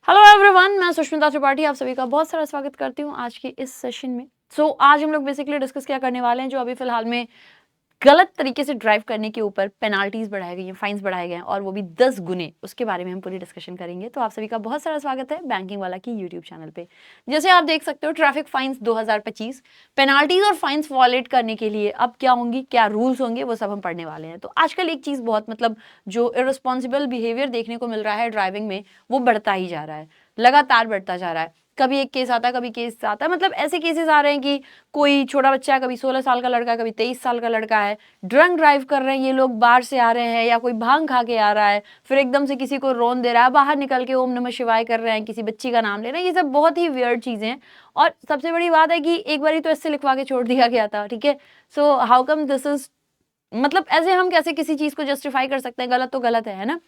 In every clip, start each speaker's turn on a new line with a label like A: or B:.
A: Hello everyone, मैं सुष्मिता त्रिपाठी आप सभी का बहुत सारा स्वागत करती हूँ आज के इस सेशन में। आज हम लोग बेसिकली डिस्कस क्या करने वाले हैं, जो अभी फिलहाल में गलत तरीके से ड्राइव करने के ऊपर पेनाल्टीज बढ़ाई गई हैं, फाइन्स बढ़ाए गए हैं और वो भी 10 गुने, उसके बारे में हम पूरी डिस्कशन करेंगे। तो आप सभी का बहुत सारा स्वागत है बैंकिंग वाला की यूट्यूब चैनल पे। जैसे आप देख सकते हो, ट्रैफिक फाइन्स 2025, पेनाल्टीज और फाइन्स वॉलेट करने के लिए अब क्या होंगी, क्या रूल्स होंगे, वो सब हम पढ़ने वाले हैं। तो आजकल एक चीज बहुत जो इररिस्पॉन्सिबल बिहेवियर देखने को मिल रहा है ड्राइविंग में, वो बढ़ता ही जा रहा है, लगातार बढ़ता जा रहा है। कभी एक केस आता है, कभी केस आता है, ऐसे केसेस आ रहे हैं कि कोई छोटा बच्चा है, कभी 16 साल का लड़का है, कभी 23 साल का लड़का है, ड्रंक ड्राइव कर रहे हैं, ये लोग बाहर से आ रहे हैं या कोई भांग खा के आ रहा है, फिर एकदम से किसी को रोन दे रहा है, बाहर निकल के ओम नमः शिवाय कर रहे हैं, किसी बच्ची का नाम ले रहे हैं। ये सब बहुत ही वियर्ड चीजें हैं और सबसे बड़ी बात है कि एक बार तो इससे लिखवा के छोड़ दिया गया था, ठीक है। So how come this is, ऐसे हम कैसे किसी चीज को जस्टिफाई कर सकते हैं? गलत तो गलत है ना।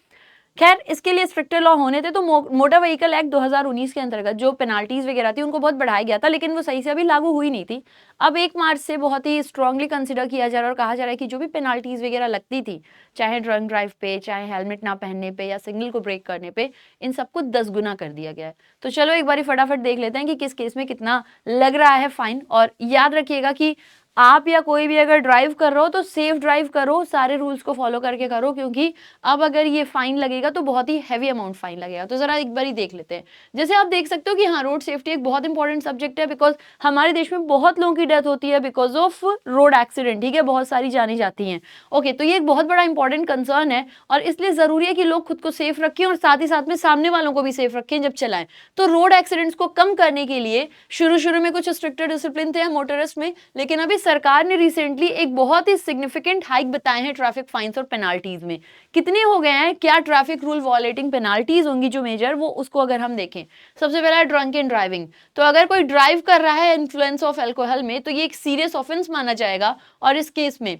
A: खैर, इसके लिए स्ट्रिक्टर लॉ होने थे, तो मोटर व्हीकल एक्ट 2019 के अंतर्गत जो पेनाल्टीज वगैरह थी उनको बहुत बढ़ाया गया था, लेकिन वो सही से अभी लागू हुई नहीं थी। अब 1 मार्च से बहुत ही स्ट्रांगली कंसिडर किया जा रहा है और कहा जा रहा है कि जो भी पेनाल्टीज वगैरह लगती थी, चाहे ड्रंक ड्राइव पे, चाहे हेलमेट ना पहनने पे या सिग्नल को ब्रेक करने पे, इन सबको 10 गुना कर दिया गया है। तो चलो एक बार फटाफट देख लेते हैं कि किस केस में कितना लग रहा है फाइन। और याद रखिएगा कि आप या कोई भी अगर ड्राइव कर रहे हो तो सेफ ड्राइव करो, सारे रूल्स को फॉलो करके करो, क्योंकि अब अगर ये फाइन लगेगा तो बहुत ही हैवी अमाउंट फाइन लगेगा। तो जरा एक बार ही देख लेते हैं। जैसे आप देख सकते हो कि हाँ, रोड सेफ्टी एक बहुत इंपॉर्टेंट सब्जेक्ट है, बिकॉज हमारे देश में बहुत लोगों की डेथ होती है बिकॉज ऑफ रोड एक्सीडेंट, ठीक है, बहुत सारी जाने जाती हैं। ओके, तो ये एक बहुत बड़ा इंपॉर्टेंट कंसर्न है और इसलिए जरूरी है कि लोग खुद को सेफ रखें और साथ ही साथ में सामने वालों को भी सेफ रखें जब चलाएं। तो रोड एक्सीडेंट्स को कम करने के लिए शुरू में कुछ स्ट्रिक्टर डिसिप्लिन थे मोटरिस्ट में, लेकिन अभी सरकार ने रिसेंटली एक बहुत ही सिग्निफिकेंट हाइक बताए हैं ट्रैफिक फाइन्स और पेनाल्टीज में। कितने हो गए हैं, क्या ट्रैफिक रूल वॉलेटिंग पेनाल्टीज होंगी जो मेजर, वो उसको अगर हम देखें, सबसे पहला है ड्रंक एंड ड्राइविंग। तो अगर कोई ड्राइव कर रहा है इन्फ्लुएंस ऑफ अल्कोहल में, तो ये एक सीरियस ऑफेंस माना जाएगा और इस केस में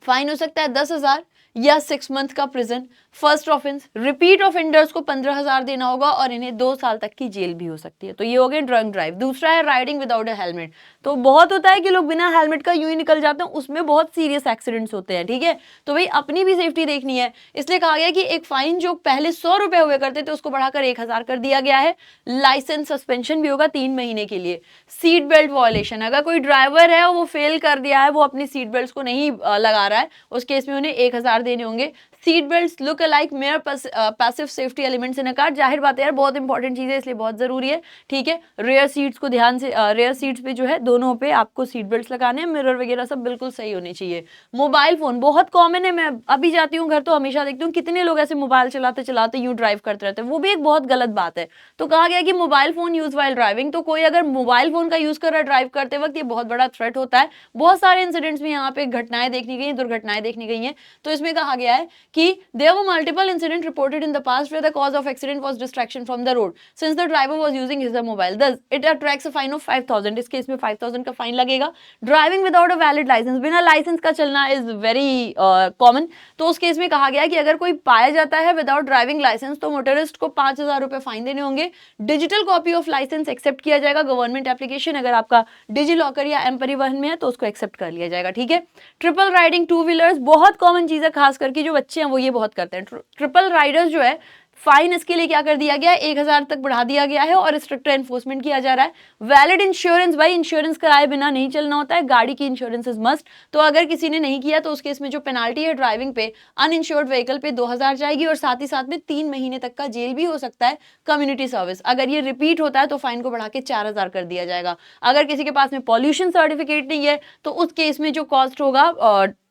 A: फाइन हो सकता है 10,000 या 6 मंथ का prison. First offence, repeat offenders को 15,000 देना होगा और इन्हें 2 साल तक की जेल भी हो सकती है। तो ये हो गए ड्रंक ड्राइव। दूसरा है राइडिंग विदाउट अ हेलमेट। तो बहुत होता है कि लोग बिना हेलमेट का यूं ही निकल जाते हैं, उसमें बहुत सीरियस एक्सीडेंट्स होते हैं, ठीक है। तो भाई अपनी भी सेफ्टी देखनी है, इसलिए कहा गया कि एक फाइन जो पहले 100 रुपए हुए करते थे उसको बढ़ाकर 1,000 कर दिया गया है। लाइसेंस सस्पेंशन भी होगा 3 महीने के लिए। सीट बेल्ट वॉयलेशन, अगर कोई ड्राइवर है वो फेल कर दिया है, वो अपनी सीट बेल्ट को नहीं लगा रहा है, उस केस में उन्हें 1,000 देने होंगे। Seat belt look alike mayor passive safety elements in a car. जाहिर बात है यार, बहुत इंपॉर्टेंट चीज है, इसलिए बहुत जरूरी है, ठीक है। रेयर सीट्स को ध्यान से, रेयर सीट्स पे जो है दोनों पे आपको सीट बेल्ट लगाने हैं। मिरर वगैरह सब बिल्कुल सही होने चाहिए। मोबाइल फोन बहुत कॉमन है, मैं अभी जाती हूँ घर तो हमेशा देखती हूँ कितने लोग ऐसे मोबाइल चलाते चलाते यूं ड्राइव करते रहते हैं, वो भी एक बहुत गलत बात है। तो कहा गया कि mobile phone use while driving, तो कोई अगर मोबाइल फोन का यूज कर रहा है ड्राइव करते वक्त, ये बहुत बड़ा थ्रेट होता है। बहुत सारे इंसिडेंट्स में यहाँ पे घटनाएं देखनी गई, दुर्घटनाएं देखनी गई हैं। तो इसमें कहा गया है कि there were multiple incidents reported in the past where the cause of accident was distraction from the road since the driver was using his mobile. Thus it attracts a fine of 5,000. इस case में 5,000 का fine लगेगा। Driving without a valid license, बिना license का चलना is very common. तो उस case में कहा गया कि अगर कोई पाया जाता है विदाउट ड्राइविंग लाइसेंस, तो मोटरिस्ट को 5,000 रुपए फाइन देने होंगे। Digital copy of license accept किया जाएगा। गवर्नमेंट एप्लीकेशन अगर आपका डिजी लॉकर या एम परिवहन में है तो उसको एक्सेप्ट कर लिया जाएगा, ठीक है। ट्रिपल राइडिंग टू व्हीलर्स बहुत कॉमन चीज है, खास करके जो बच्चे हैं वो ये बहुत करते हैं। ट्रिपल राइडर्स जो है, फाइन इसके लिए क्या कर दिया गया है, 1,000 तक बढ़ा दिया गया है और स्ट्रिक्टर एनफोर्समेंट किया जा रहा है। वैलिड इंश्योरेंस, भाई इंश्योरेंस कराए बिना नहीं चलना होता है, गाड़ी की इंश्योरेंस इज मस्ट। तो अगर किसी ने नहीं किया तो उस केस में जो पेनाल्टी है ड्राइविंग पे, अनइंश्योर्ड व्हीकल पे 2,000 जाएगी और साथ ही साथ में 3 महीने तक का जेल भी हो सकता है। कम्युनिटी सर्विस, अगर ये रिपीट होता है तो फाइन को बढ़ा के 4,000 कर दिया जाएगा। अगर किसी के पास में पॉल्यूशन सर्टिफिकेट नहीं है तो उस केस में जो कॉस्ट होगा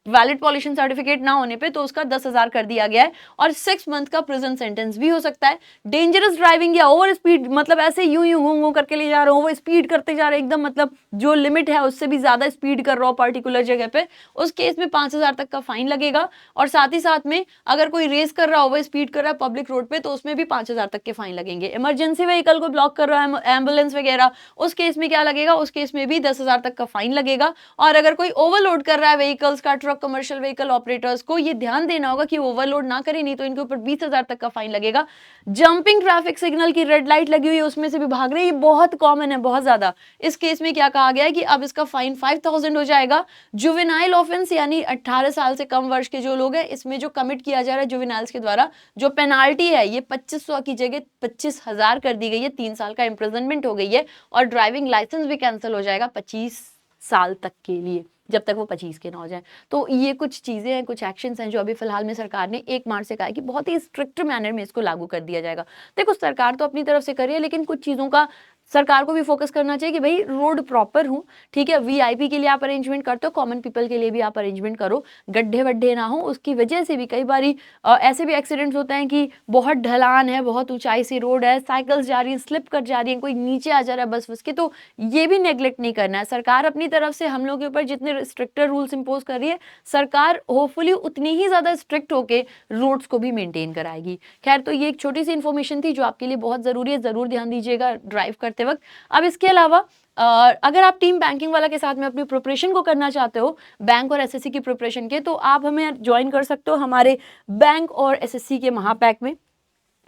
A: वैलिड पॉल्यूशन सर्टिफिकेट ना होने पे, तो उसका 10,000 कर दिया गया है और 6 मंथ का प्रिजन सेंटेंस भी हो सकता है। डेंजरस ड्राइविंग या ओवर स्पीड, ऐसे यूं यूं घूम करके ले जा रहे हो, ओवर स्पीड करते जा रहे हो एकदम, जो लिमिट है उससे भी ज्यादा स्पीड कर रहा हो पर्टिकुलर जगह पे, उस केस में 5,000 तक का फाइन लगेगा। और साथ ही साथ में अगर कोई रेस कर रहा है, ओवर स्पीड कर रहा है पब्लिक रोड पे, तो उसमें भी 5,000 तक के फाइन लगेंगे। इमरजेंसी व्हीकल को ब्लॉक कर रहा है, एम्बुलेंस वगैरह, उस केस में क्या लगेगा, उस केस में भी 10,000 तक का फाइन लगेगा। और अगर कोई ओवरलोड कर रहा है व्हीकल्स का, ट्रक और कमर्शियल व्हीकल ऑपरेटर्स को ये ध्यान देना होगा कि ओवरलोड ना करें, नहीं तो इनके ऊपर 20,000 तक का फाइन लगेगा। जंपिंग ट्रैफिक सिग्नल की रेड लाइट लगी हुई है उसमें से भी भाग रहे हैं, ये बहुत कॉमन है, बहुत ज्यादा। इस केस में क्या कहा गया है कि अब इसका फाइन 5,000 हो जाएगा। जुवेनाइल ऑफेंस यानी 18 साल से कम वर्ष के जो लोग हैं, इसमें जो कमिट किया जा रहा है जुवेनाइल्स के द्वारा, जो पेनाल्टी है ये 2500 की जगह 25,000 कर दी गई है, 3 साल का इंप्रिजनमेंट हो गई है, और ड्राइविंग लाइसेंस भी कैंसिल हो जाएगा 25 साल तक के लिए, जब तक वो 25 के ना हो जाए। तो ये कुछ चीजें हैं, कुछ एक्शंस हैं जो अभी फिलहाल में सरकार ने 1 मार्च से कहा है कि बहुत ही स्ट्रिक्ट मैनर में इसको लागू कर दिया जाएगा। देखो सरकार तो अपनी तरफ से कर रही है, लेकिन कुछ चीजों का सरकार को भी फोकस करना चाहिए कि भाई रोड प्रॉपर हो, ठीक है। वीआईपी के लिए आप अरेंजमेंट करते हो, कॉमन पीपल के लिए भी आप अरेंजमेंट करो, गड्ढे वड्ढे ना हो। उसकी वजह से भी कई बारी ऐसे भी एक्सीडेंट्स होते हैं कि बहुत ढलान है, बहुत ऊंचाई से रोड है, साइकिल्स जा रही हैं, स्लिप कर जा रही हैं, कोई नीचे आ जा रहा है बस के, तो ये भी नेग्लेक्ट नहीं करना है। सरकार अपनी तरफ से हम लोग के ऊपर जितने स्ट्रिक्टर रूल्स इंपोज कर रही है, सरकार होपफुली उतनी ही ज्यादा स्ट्रिक्ट होके रोड्स को भी मेंटेन कराएगी। खैर, तो ये एक छोटी सी इन्फॉर्मेशन थी जो आपके लिए बहुत जरूरी है, जरूर ध्यान दीजिएगा ड्राइव करते वक्त। अब इसके अलावा अगर आप टीम बैंकिंग वाला के साथ में अपनी प्रिपरेशन को करना चाहते हो, बैंक और एसएससी की प्रिपरेशन के, तो आप हमें ज्वाइन कर सकते हो हमारे बैंक और एसएससी के महापैक में।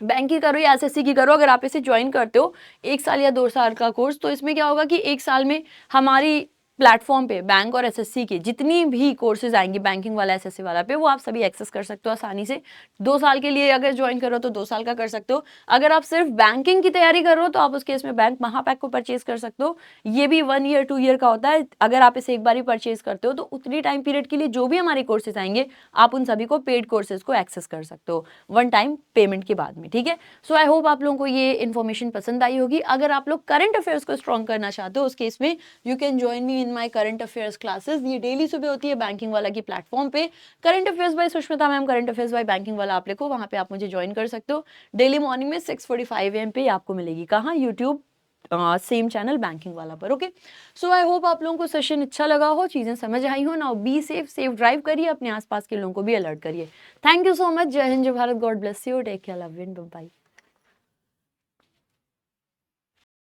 A: बैंक की करो या एसएससी की करो, अगर आप इसे ज्वाइन करते हो 1 साल या 2 साल का कोर्स, तो इसमें क्या होगा कि 1 साल में हमारी प्लेटफॉर्म पे बैंक और एसएससी के जितनी भी कोर्सेज आएंगी, बैंकिंग वाला एसएससी वाला पे, वो आप सभी एक्सेस कर सकते हो आसानी से। 2 साल के लिए अगर ज्वाइन करो तो 2 साल का कर सकते हो। अगर आप सिर्फ बैंकिंग की तैयारी कर रहे हो तो आप उस केस में बैंक महापैक को परचेज कर सकते हो। ये भी 1 ईयर 2 ईयर का होता है। अगर आप इसे एक बार ही परचेज करते हो तो उतनी टाइम पीरियड के लिए जो भी हमारे कोर्सेज आएंगे, आप उन सभी को पेड कोर्सेज को एक्सेस कर सकते हो 1 टाइम पेमेंट के बाद में, ठीक है। सो आई होप आप लोगों को ये इन्फॉर्मेशन पसंद आई होगी। अगर आप लोग करंट अफेयर्स को स्ट्रॉन्ग करना चाहते हो, उस केस में you can join me in my current affairs classes. ये डेली सुबह होती है बैंकिंग वाला की प्लेटफॉर्म पे। Current affairs by Sushmita ma'am, current affairs by banking वाला आप लिखो, वहां पे आप मुझे ज्वाइन कर सकते हो। डेली मॉर्निंग में 6:45 AM पे आपको मिलेगी। कहाँ? यूट्यूब सेम चैनल बैंकिंग वाला पर। ओके, सो आई होप आप लोगों को सेशन अच्छा लगा हो, चीजें समझ आई हो। Now be safe, safe drive करिए, अपने आसपास के लोगों को भी अलर्ट करिए। Thank you so much. जय हिंद, जय Bharat, God bless you, take care, love you, bye.